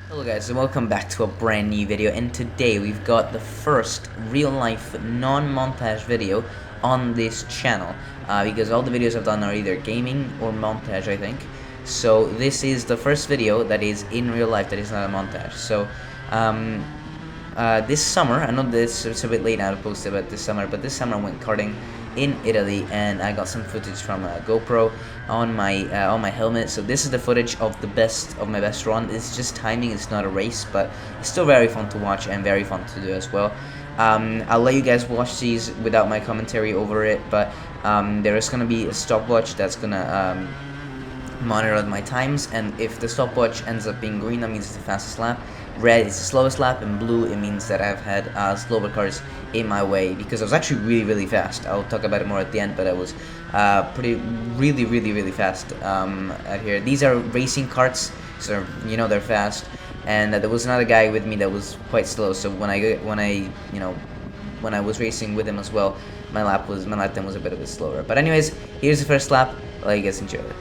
Hello guys and welcome back to a brand new video, and today we've got the first real life non-montage video on this channel because all the videos I've done are either gaming or montage, I think. So this is the first video that is in real life that is not a montage. So this summer, I know this it's a bit late now to post about this summer, but this summer I went karting in Italy, and I got some footage from a GoPro on my helmet. So this is the footage of my best run. It's just timing, it's not a race, but it's still very fun to watch and very fun to do as well. I'll let you guys watch these without my commentary over it, but there is gonna be a stopwatch that's gonna monitor my times, and if the stopwatch ends up being green, that means it's the fastest lap. Red is the slowest lap, and blue, it means that I've had slower cars in my way, because I was actually really fast. I'll talk about it more at the end, but I was really fast out here. These are racing carts, so you know they're fast, and there was another guy with me that was quite slow. So when I was racing with him as well, my lap time was a bit slower. But anyways, here's the first lap. I'll let you guys enjoy it.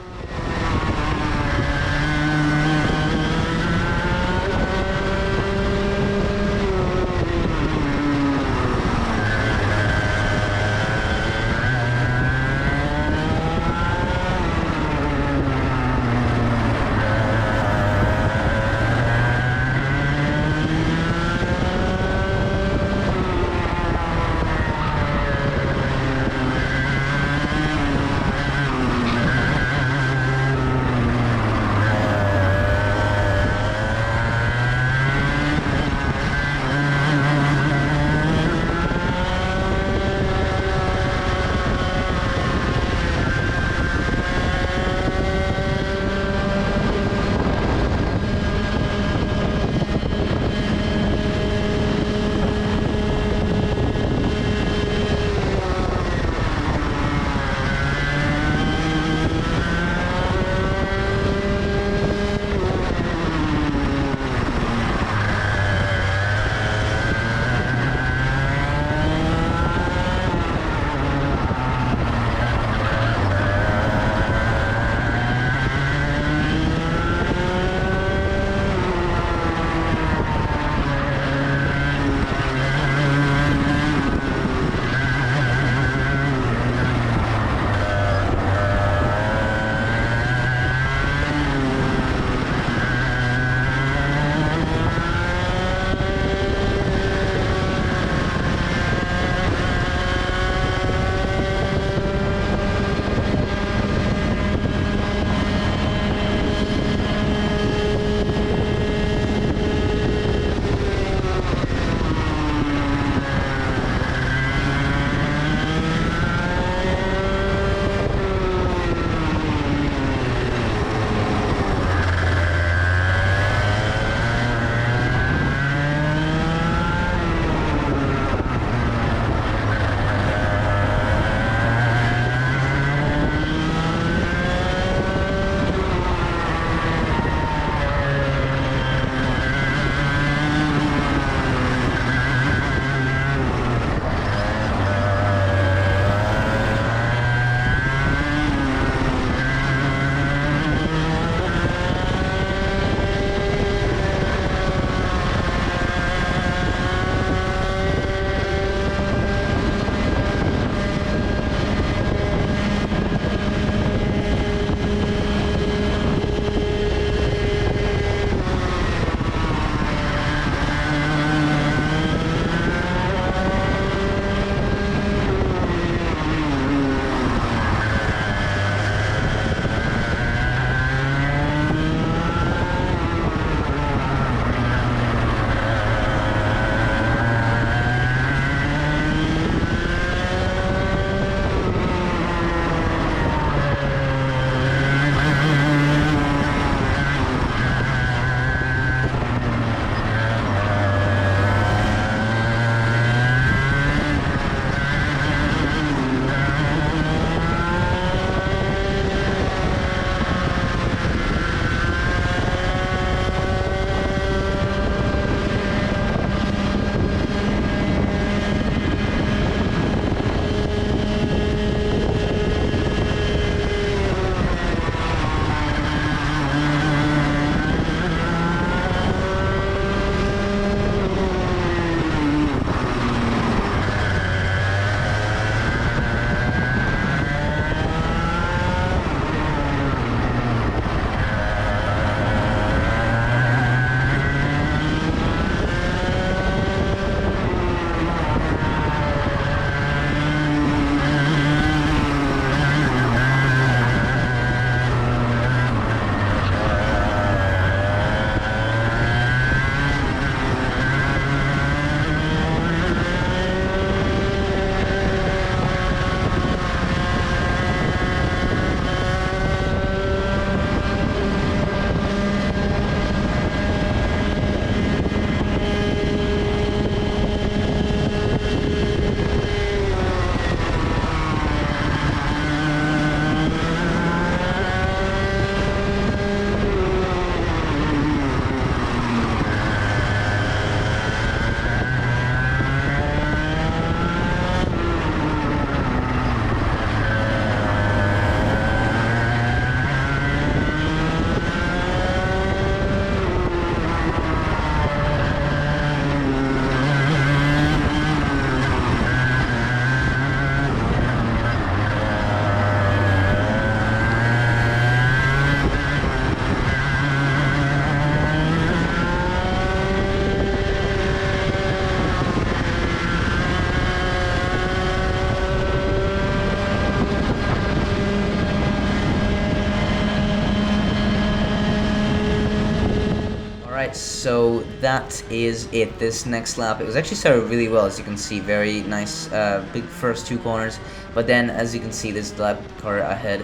Alright, so that is it. This next lap, it was actually started really well, as you can see. Very nice, big first 2 corners. But then, as you can see, this lap car ahead.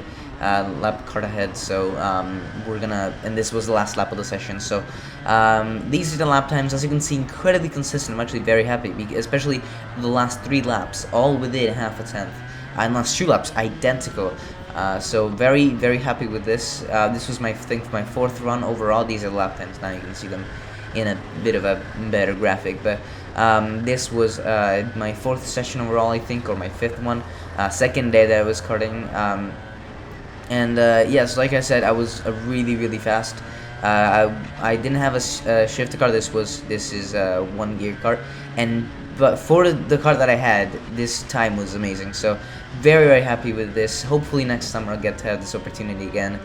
So we're gonna, and this was the last lap of the session. So these are the lap times. As you can see, incredibly consistent. I'm actually very happy, especially the last 3 laps, all within half a tenth, and last 2 laps identical. So very, very happy with this. This was my, I think, my 4th run overall. These are the lap times. Now you can see them in a bit of a better graphic. But this was my 4th session overall, I think, or my 5th one. 2nd day that I was karting. Yes, like I said, I was really, really fast. I didn't have a shifter car. This is a 1-gear kart, but for the car that I had, this time was amazing. So very, very happy with this. Hopefully next summer I'll get to have this opportunity again.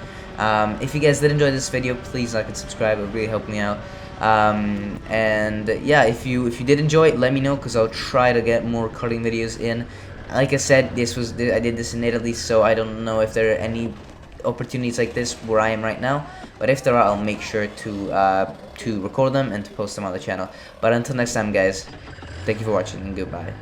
If you guys did enjoy this video, please like and subscribe. It would really help me out. Yeah, if you did enjoy it, let me know, because I'll try to get more karting videos in. Like I said, I did this in Italy, so I don't know if there are any opportunities like this where I am right now. But if there are, I'll make sure to record them and to post them on the channel. But until next time, guys, thank you for watching and goodbye.